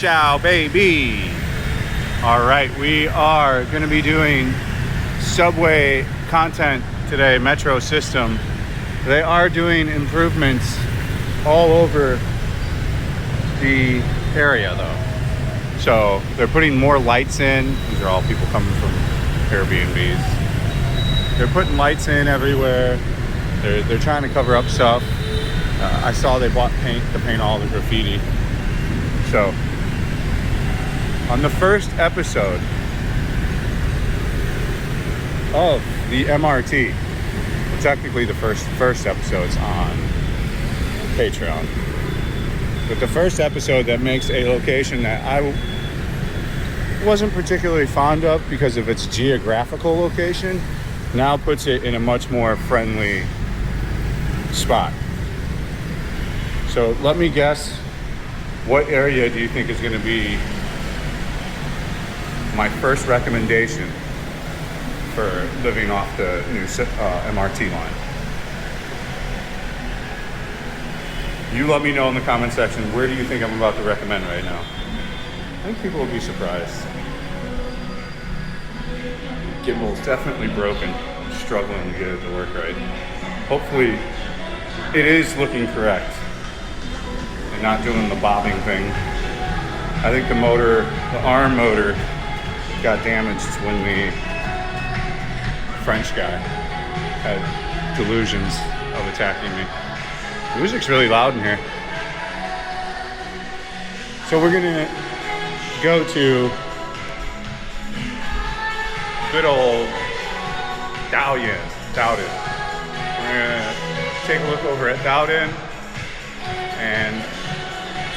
Ciao, baby. All right, we are going to be doing subway content today, metro system. They are doing improvements all over the area though. So they're putting more lights in. These are all people coming from Airbnbs. They're putting lights in everywhere. They're trying to cover up stuff. I saw they bought paint to paint all the graffiti. So on the first episode of the MRT, well, technically the first episode's on Patreon, but the first episode that makes a location that I wasn't particularly fond of because of its geographical location now puts it in a much more friendly spot. So let me guess, what area do you think is going to be my first recommendation for living off the new MRT line? You let me know in the comment section, where do you think I'm about to recommend right now? I think people will be surprised. Gimbal's definitely broken. I'm struggling to get it to work right. Hopefully it is looking correct and not doing the bobbing thing. I think the arm motor got damaged when the French guy had delusions of attacking me. The music's really loud in here. So we're gonna go to good old Dowden. We're gonna take a look over at Dowden and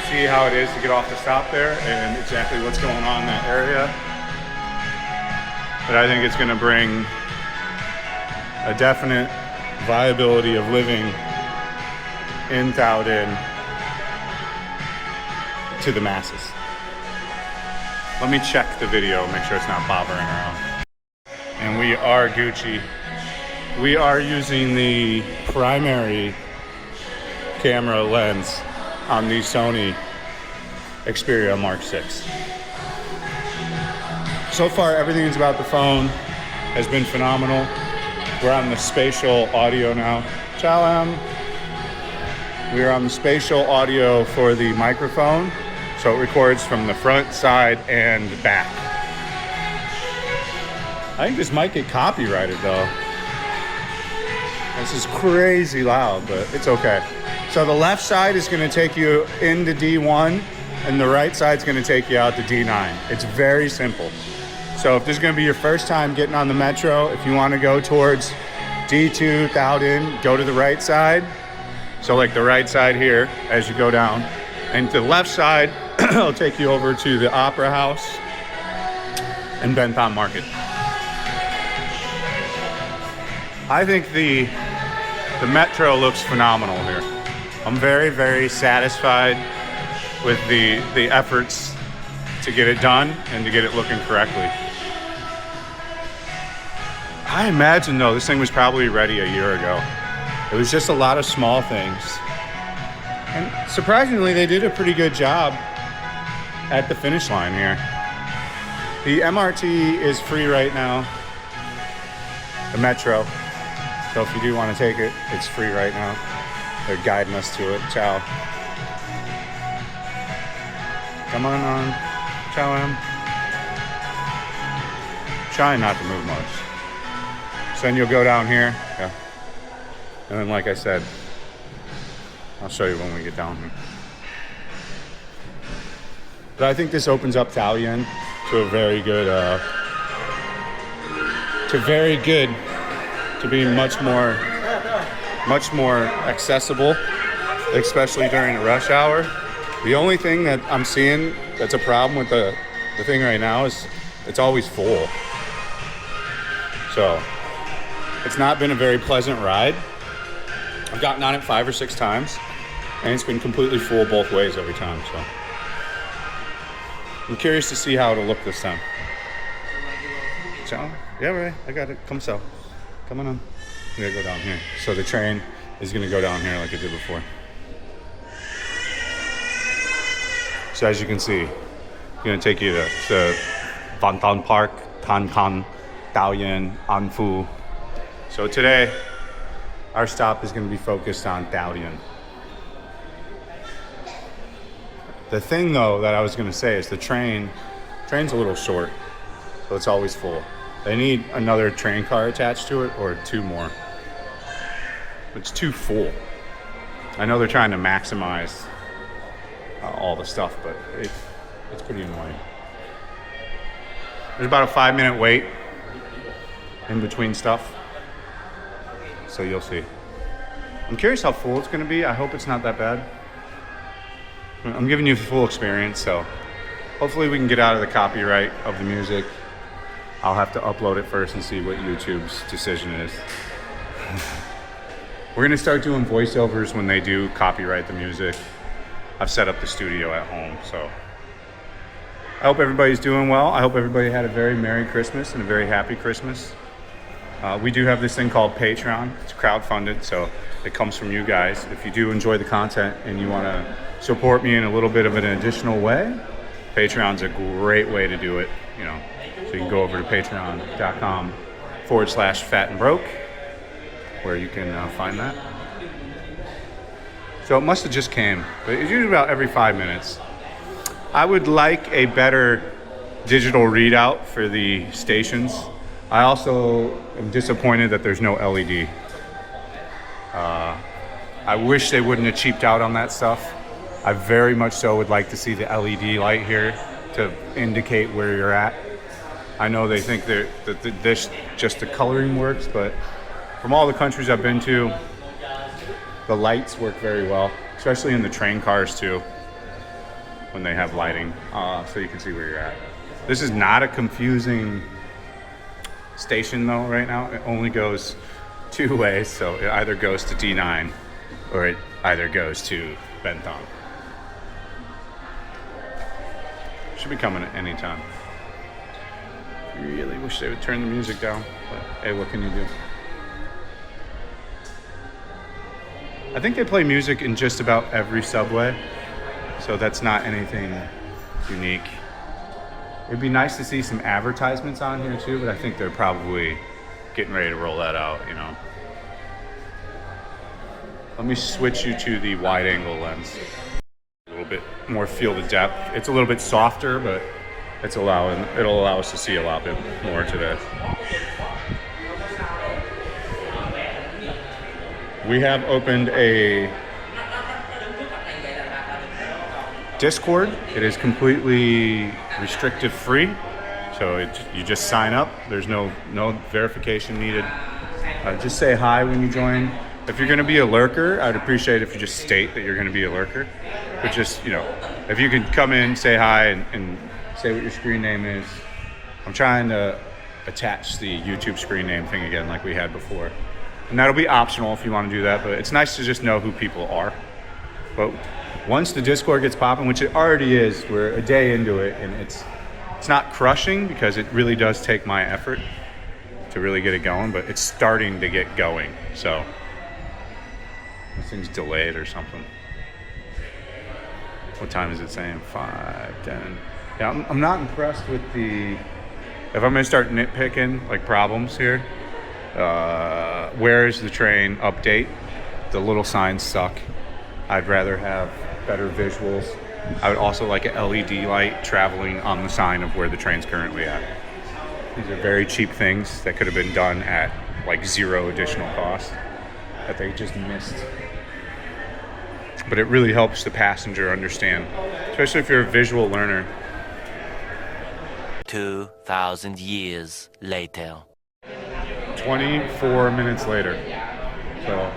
see how it is to get off the stop there and exactly what's going on in that area. But I think it's gonna bring a definite viability of living in Dowden to the masses. Let me check the video, make sure it's not bobbering around. And we are Gucci. We are using the primary camera lens on the Sony Xperia Mark 6. So far, everything is about the phone has been phenomenal. We're on the spatial audio now. Ciao, Em. We're on the spatial audio for the microphone, so it records from the front, side, and back. I think this might get copyrighted though. This is crazy loud, but it's okay. So the left side is gonna take you into D1, and the right side's gonna take you out to D9. It's very simple. So if this is gonna be your first time getting on the metro, if you wanna go towards D2, Dowden, go to the right side. So like the right side here as you go down. And to the left side, it'll take you over to the Opera House and Bentham Market. I think the metro looks phenomenal here. I'm very, very satisfied with the efforts to get it done and to get it looking correctly. I imagine though, this thing was probably ready a year ago. It was just a lot of small things. And surprisingly, they did a pretty good job at the finish line here. The MRT is free right now, the metro. So if you do want to take it, it's free right now. They're guiding us to it. Ciao. Come on. Ciao, Em. Try not to move much. So then you'll go down here. Yeah. And then like I said, I'll show you when we get down here. But I think this opens up Dalian to a very good, to being much more accessible, especially during a rush hour. The only thing that I'm seeing that's a problem with the thing right now is it's always full. So it's not been a very pleasant ride. I've gotten on it 5 or 6 times and it's been completely full both ways every time. So I'm curious to see how it'll look this time. So, yeah, right, I got it. Come so. Come on. We gotta go down here. So the train is gonna go down here like it did before. So as you can see, Gonna take you to Vantan Park, Tankan, Taoyuan, Anfu. So today, our stop is gonna be focused on Taoyuan. The thing though that I was gonna say is the train's a little short, so it's always full. They need another train car attached to it or two more. It's too full. I know they're trying to maximize all the stuff, but it's pretty annoying. There's about a 5-minute wait in between stuff, so you'll see. I'm curious how full it's gonna be. I hope it's not that bad. I'm giving you the full experience, so hopefully we can get out of the copyright of the music. I'll have to upload it first and see what YouTube's decision is. We're gonna start doing voiceovers when they do copyright the music. I've set up the studio at home, so I hope everybody's doing well. I hope everybody had a very Merry Christmas and a very Happy Christmas. We do have this thing called Patreon. It's crowdfunded, so it comes from you guys. If you do enjoy the content and you wanna support me in a little bit of an additional way, Patreon's a great way to do it, you know. So you can go over to patreon.com/fatandbroke, where you can find that. So it must have just came, but it's usually about every 5 minutes. I would like a better digital readout for the stations. I also am disappointed that there's no LED. I wish they wouldn't have cheaped out on that stuff. I very much so would like to see the LED light here to indicate where you're at. I know they think that this just the coloring works, but from all the countries I've been to, the lights work very well, especially in the train cars too, when they have lighting, so you can see where you're at. This is not a confusing station though right now. It only goes two ways, so it either goes to D9 or it either goes to Bentham. Should be coming at any time. Really wish they would turn the music down, but hey, what can you do? I think they play music in just about every subway, so that's not anything unique. It'd be nice to see some advertisements on here too, but I think they're probably getting ready to roll that out, you know. Let me switch you to the wide angle lens. A little bit more field of depth. It's a little bit softer, but it'll allow us to see a lot bit more today. We have opened a Discord. It is completely restrictive free, so you just sign up. There's no verification needed. Just say hi when you join. If you're going to be a lurker, I'd appreciate if you just state that you're going to be a lurker. But just, you know, if you can come in, say hi, and say what your screen name is. I'm trying to attach the YouTube screen name thing again like we had before. And that'll be optional if you want to do that, but it's nice to just know who people are. But once the Discord gets popping, which it already is, we're a day into it, and it's not crushing because it really does take my effort to really get it going, but it's starting to get going. So this thing's delayed or something. What time is it saying? 5:10. Yeah, I'm not impressed with if I'm gonna start nitpicking like problems here, where is the train update? The little signs suck. I'd rather have better visuals. I would also like an LED light traveling on the sign of where the train's currently at. These are very cheap things that could have been done at like zero additional cost that they just missed. But it really helps the passenger understand, especially if you're a visual learner. 2,000 years later. 24 minutes later. So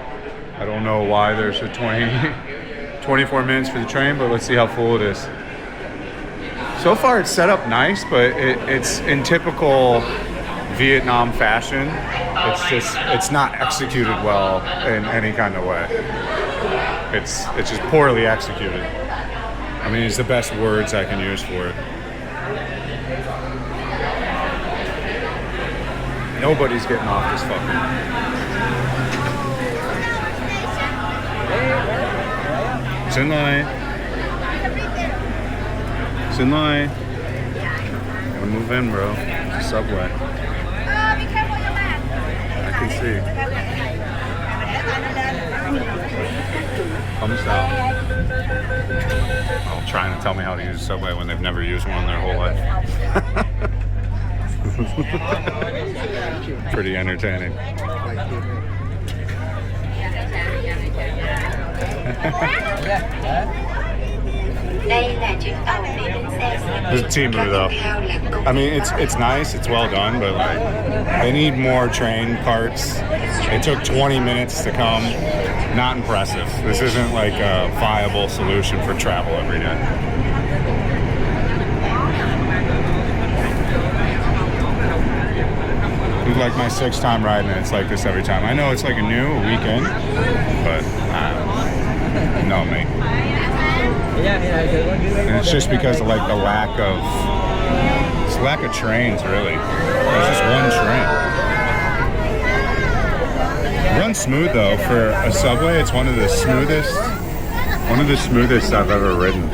I don't know why there's a 24 minutes for the train, but let's see how full it is. So far it's set up nice, but it's in typical Vietnam fashion. It's not executed well in any kind of way. It's just poorly executed. I mean, it's the best words I can use for it. Nobody's getting off this fucking. It's in line. move in, bro. It's a Subway. I can see. Thumbs down. Oh, trying to tell me how to use a Subway when they've never used one their whole life. Pretty entertaining. This is Timu though. I mean, it's nice, it's well done, but like they need more train carts. It took 20 minutes to come. Not impressive. This isn't like a viable solution for travel every day. This is like my 6th time riding it. It's like this every time. I know it's like a weekend, but no, mate. And it's just because of like the lack of trains, really. There's just one train. It runs smooth though for a Subway. It's one of the smoothest I've ever ridden.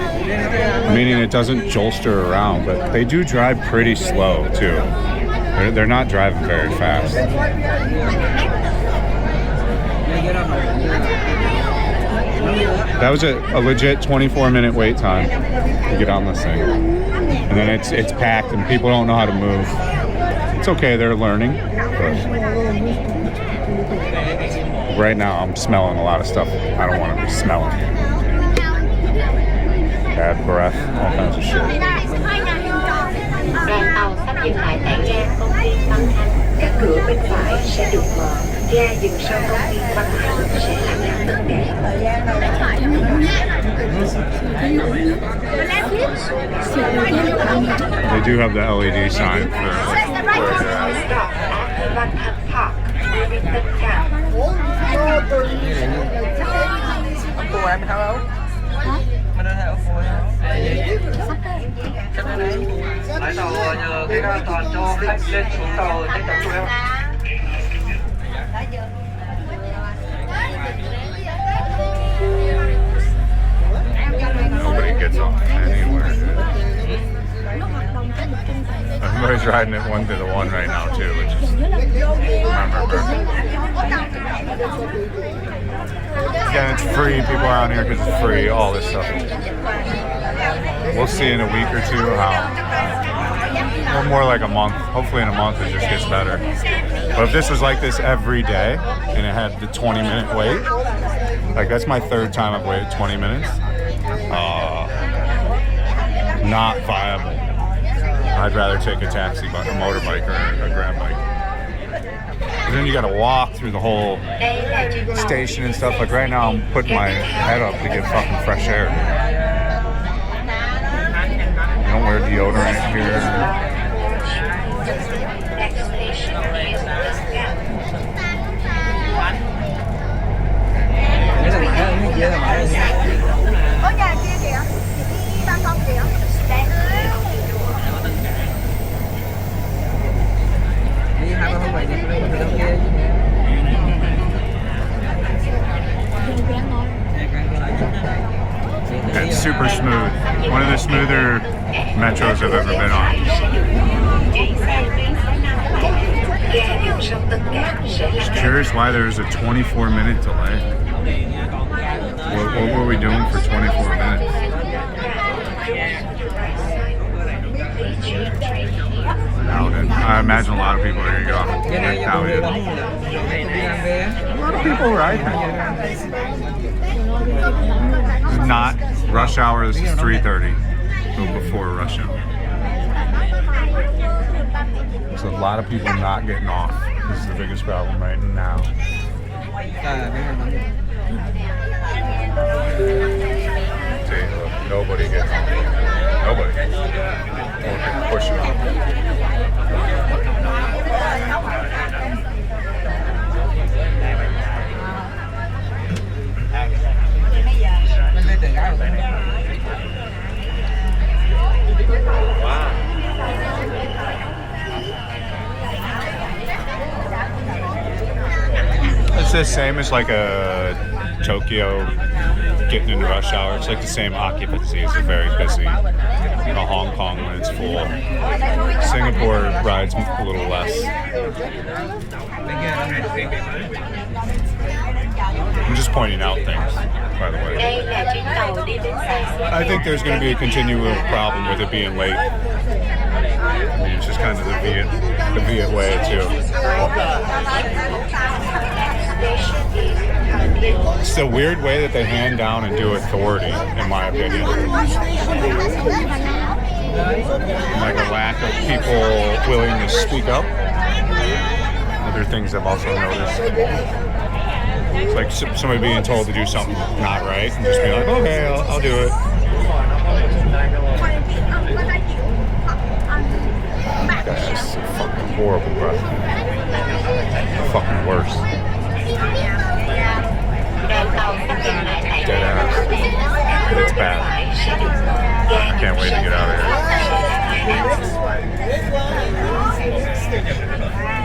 Meaning it doesn't jolster around, but they do drive pretty slow too. They're not driving very fast. That was a legit 24-minute wait time to get on this thing. And then it's packed and people don't know how to move. It's okay, they're learning. But right now I'm smelling a lot of stuff I don't want to be smelling. Bad breath, all kinds of shit. Đoàn tàu sắp dừng lại tại ga công viên Văn Thanh. Các cửa bên phải sẽ được mở. Ga dừng sau công viên Văn Thanh sẽ là ngã tất cả. They do have the LED sign for where they're at. Văn Thanh Park, bên tất cả. Cô em theo đâu? Mình đang theo cô đâu? Chắc là đấy. Lái tàu nhờ cái an toàn cho khách lên xuống tàu nhanh chóng tụi em. Nobody gets off anywhere. Everybody's riding it 1-to-1 right now too, which is again, it's free. People are on here because it's free. All this stuff. We'll see in a week or two how, or more like a month. Hopefully in a month it just gets better. But if this was like this every day and it had the 20-minute wait, like that's my 3rd time I've waited 20 minutes. Not viable. I'd rather take a taxi, but a motorbike or a grab bike. And then you got to walk through the whole station and stuff. Like right now, I'm putting my head up to get fucking fresh air. You don't wear deodorant here. Ở nhà kia kìa, ban công kìa. Đi 2-3 hôm vậy thì mình từ đâu kia. It's super smooth. One of the smoother metros I've ever been on. Just curious why there's a 24-minute delay. What were we doing for 24 minutes? I imagine a lot of people are going to get off now. A lot of people ride. Not rush hour. This is 3:30, so before rush hour. So a lot of people not getting off. This is the biggest problem right now. See, look, nobody gets off. Nobody. Okay, pushing off. It's the same as like a Tokyo getting into rush hour. It's like the same occupancy. It's very busy. Hong Kong when it's full. Singapore rides a little less. I'm just pointing out things, by the way. Đây là chuyến tàu đi đến Saigon. I think there's going to be a continual problem with it being late. I mean, it's just kind of the Viet way too. It's the weird way that they hand down and do authority, in my opinion. Like a lack of people willing to speak up. Other things I've also noticed. It's like somebody being told to do something not right and just being like, okay, I'll do it. That's fucking horrible, bro. Fucking worse. Dead ass. It's bad. I can't wait to get out of here.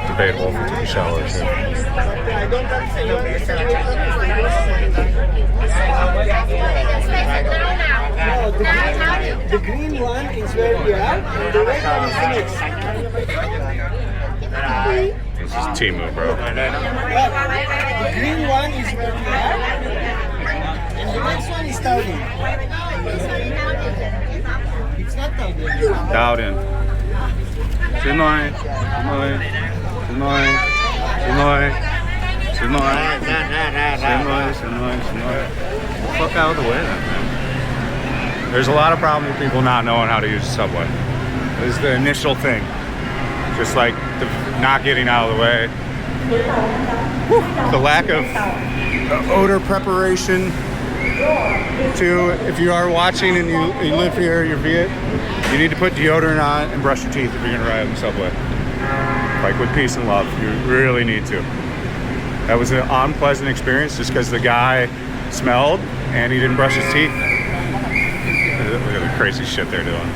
Debatable if we took a shower too. The green one is where we are, the red one is next. This is Timu, bro. The green one is where we are, and the next one is Taudin. It's not Taudin. Dowden. Sinoi. Fuck out of the way then, man. There's a lot of problem with people not knowing how to use the subway. This is the initial thing. Just like the not getting out of the way. Whew. The lack of odor preparation. Too, if you are watching and you live here, you're Viet, you need to put deodorant on and brush your teeth if you're gonna ride on the subway. Like with peace and love, you really need to. That was an unpleasant experience just because the guy smelled and he didn't brush his teeth. Look at the crazy shit they're doing.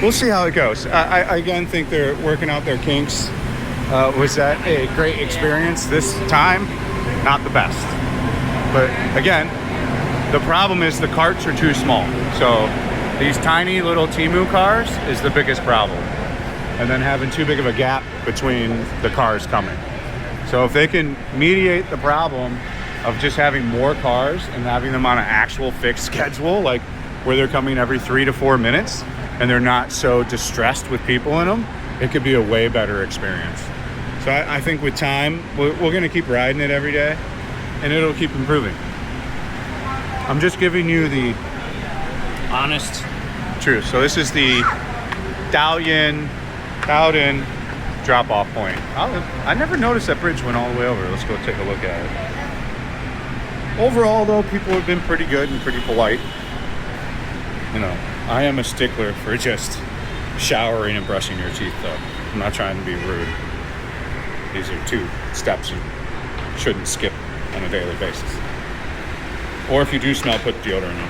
We'll see how it goes. I again think they're working out their kinks. Was that a great experience this time? Not the best. But again, the problem is the carts are too small. So these tiny little Timu cars is the biggest problem. And then having too big of a gap between the cars coming. So if they can mediate the problem of just having more cars and having them on an actual fixed schedule, like where they're coming every 3 to 4 minutes and they're not so distressed with people in them, it could be a way better experience. So I think with time, we're gonna keep riding it every day and it'll keep improving. I'm just giving you the honest truth. So this is the Dowden drop-off point. I never noticed that bridge went all the way over. Let's go take a look at it. Overall, though, people have been pretty good and pretty polite. You know, I am a stickler for just showering and brushing your teeth, though. I'm not trying to be rude. These are 2 steps you shouldn't skip on a daily basis. Or if you do smell, put deodorant on.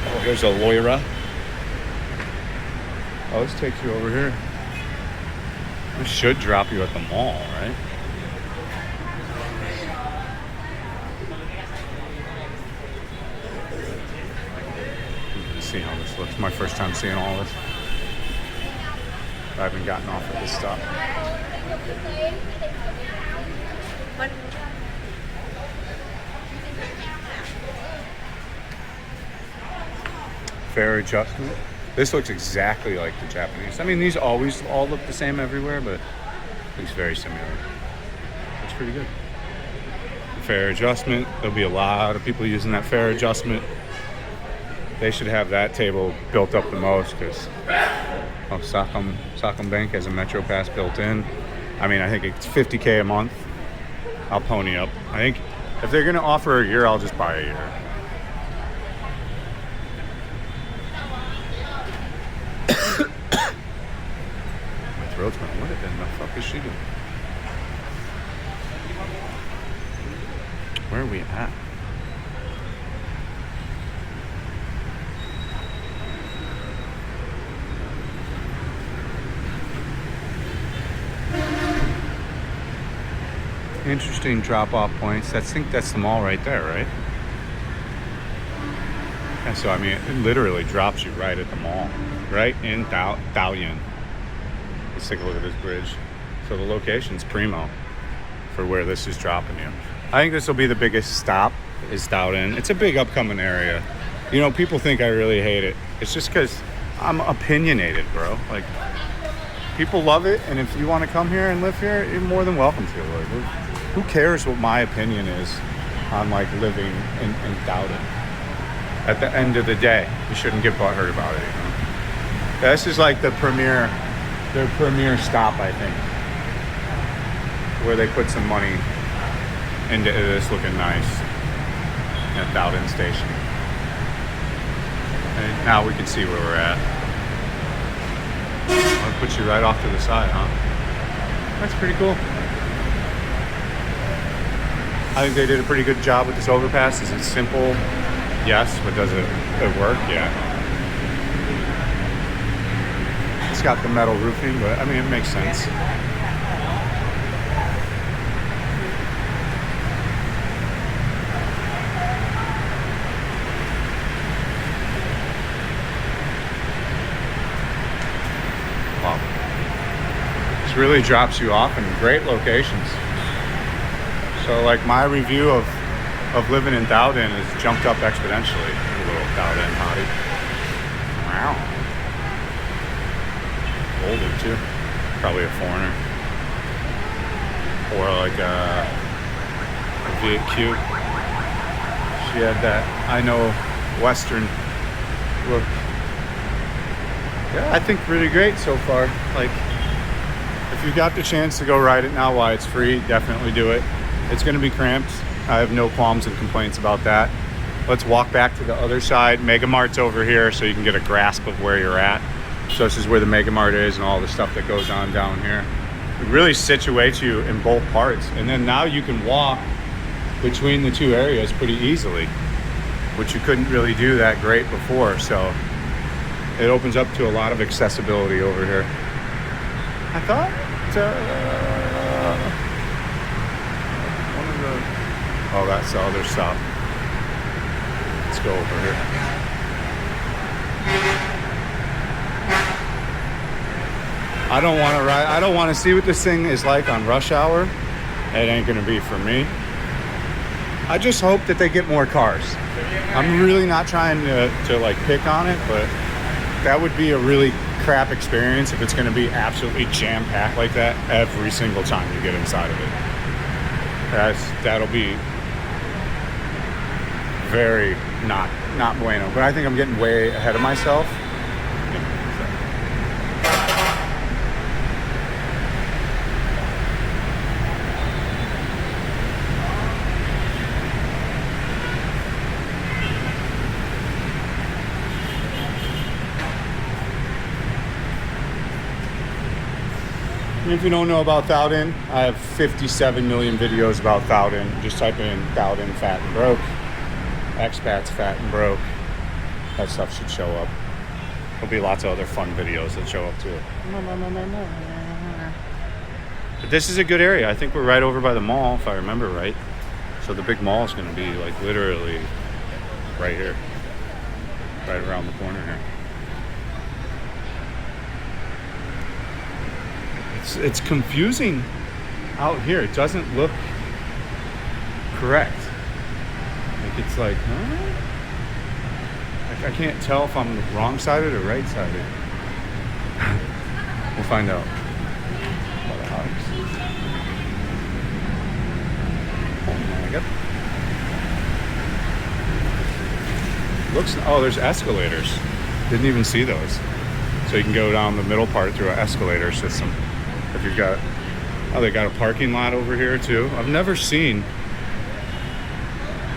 Oh, here's a Loira. Oh, this takes you over here. This should drop you at the mall, right? Let's see how this looks. My first time seeing all this. I haven't gotten off at this stop. Fare adjustment. This looks exactly like the Japanese. I mean, these always all look the same everywhere, but it looks very similar. It's pretty good. Fare adjustment. There'll be a lot of people using that fare adjustment. They should have that table built up the most because Saigon Bank has a Metro Pass built in. I mean, I think it's $50K a month. I'll pony up. I think if they're gonna offer a year, I'll just buy a year. What in the fuck is she doing? Where are we at? Interesting drop-off points. I think that's the mall right there, right? And so, I mean, it literally drops you right at the mall, right in Dalian. Let's take a look at this bridge. So the location's primo for where this is dropping you. I think this will be the biggest stop, is Dalian. It's a big upcoming area. You know, people think I really hate it. It's just because I'm opinionated, bro. Like, people love it, and if you want to come here and live here, you're more than welcome to. Like, who cares what my opinion is on, like, living in Dalian? At the end of the day, you shouldn't get butthurt about it, you know? This is like their premier stop, I think, where they put some money into this looking nice at Dalian Station. And now we can see where we're at. I'll put you right off to the side, huh? That's pretty cool. I think they did a pretty good job with this overpass. Is it simple? Yes, but does it work? Yeah. It's got the metal roofing, but I mean, it makes sense. Wow. This really drops you off in great locations. So like my review of living in Dalian has jumped up exponentially. A little Dalian hottie. Wow. Older too. Probably a foreigner. Or like a Viet Q. She had that, I know, Western look. Yeah, I think really great so far. Like, if you got the chance to go ride it now while it's free, definitely do it. It's going to be cramped. I have no qualms and complaints about that. Let's walk back to the other side. Mega Mart's over here so you can get a grasp of where you're at. So this is where the Mega Mart is and all the stuff that goes on down here. It really situates you in both parts. And then now you can walk between the two areas pretty easily, which you couldn't really do that great before. So it opens up to a lot of accessibility over here. I thought oh, that's the other stop. Let's go over here. I don't want to ride. I don't want to see what this thing is like on rush hour. It ain't gonna be for me. I just hope that they get more cars. I'm really not trying to like pick on it, but that would be a really crap experience if it's gonna be absolutely jam-packed like that every single time you get inside of it. That'll be very not bueno, but I think I'm getting way ahead of myself. If you don't know about Dalian, I have 57 million videos about Dalian. Just type in Dalian fat and broke. Expats fat and broke. That stuff should show up. There'll be lots of other fun videos that show up too. But this is a good area. I think we're right over by the mall, if I remember right. So the big mall is going to be like literally right here. Right around the corner here. It's confusing out here. It doesn't look correct. Like it's like, huh? I can't tell if I'm wrong-sided or right-sided. We'll find out. Oh my God. Oh, there's escalators. Didn't even see those. So you can go down the middle part through an escalator system. If you've got, oh, they got a parking lot over here too. I've never seen,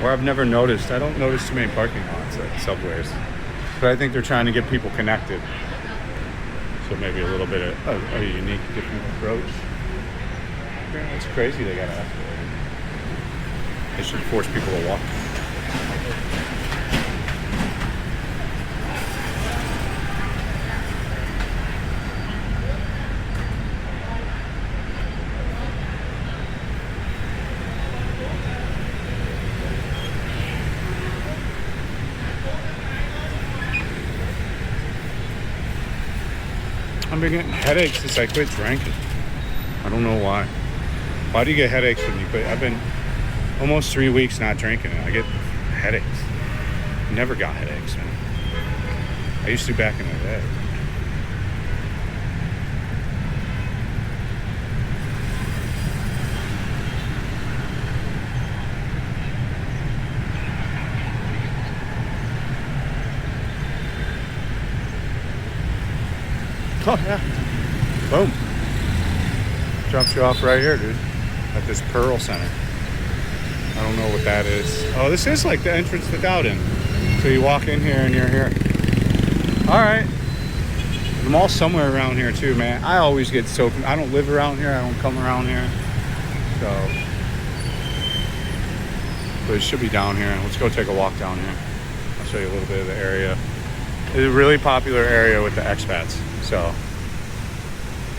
or I've never noticed. I don't notice too many parking lots at subways, but I think they're trying to get people connected. So maybe a little bit of a unique, different approach. It's crazy they got an escalator. They should force people to walk. I've been getting headaches since I quit drinking. I don't know why. Why do you get headaches when you quit? I've been almost 3 weeks not drinking and I get headaches. Never got headaches, man. I used to back in the day. Oh yeah. Boom. Drops you off right here, dude. At this Pearl Center. I don't know what that is. Oh, this is like the entrance to Dowden. So you walk in here and you're here. Alright. The mall's somewhere around here too, man. I always get so... I don't live around here. I don't come around here. So... But it should be down here. Let's go take a walk down here. I'll show you a little bit of the area. It's a really popular area with the expats. So...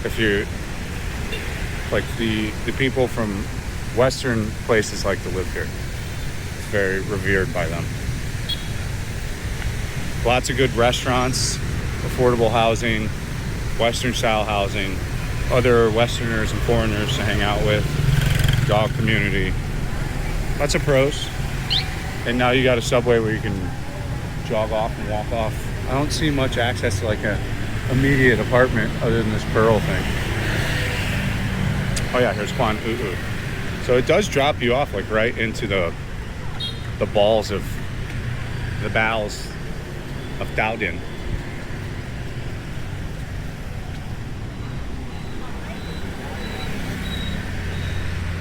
If you... Like the people from Western places like to live here. It's very revered by them. Lots of good restaurants, affordable housing, Western style housing, other Westerners and foreigners to hang out with, dog community. Lots of pros. And now you got a Subway where you can jog off and walk off. I don't see much access to like a immediate apartment other than this Pearl thing. Oh yeah, here's Kwan U'u. So it does drop you off like right into the bowels of Dowden.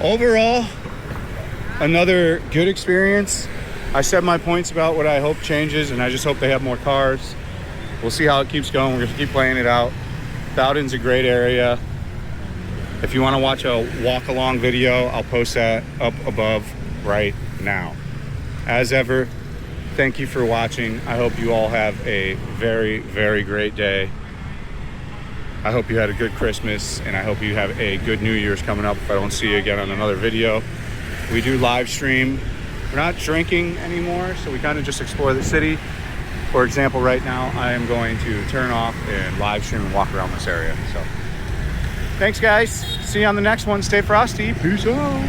Overall, another good experience. I said my points about what I hope changes, and I just hope they have more cars. We'll see how it keeps going. We're gonna keep playing it out. Dowden's a great area. If you want to watch a walk along video, I'll post that up above right now. As ever, thank you for watching. I hope you all have a very, very great day. I hope you had a good Christmas, and I hope you have a good New Year's coming up if I don't see you again on another video. We do live stream. We're not drinking anymore, so we kind of just explore the city. For example, right now, I am going to turn off and live stream and walk around this area. So, thanks, guys. See you on the next one. Stay frosty. Peace out.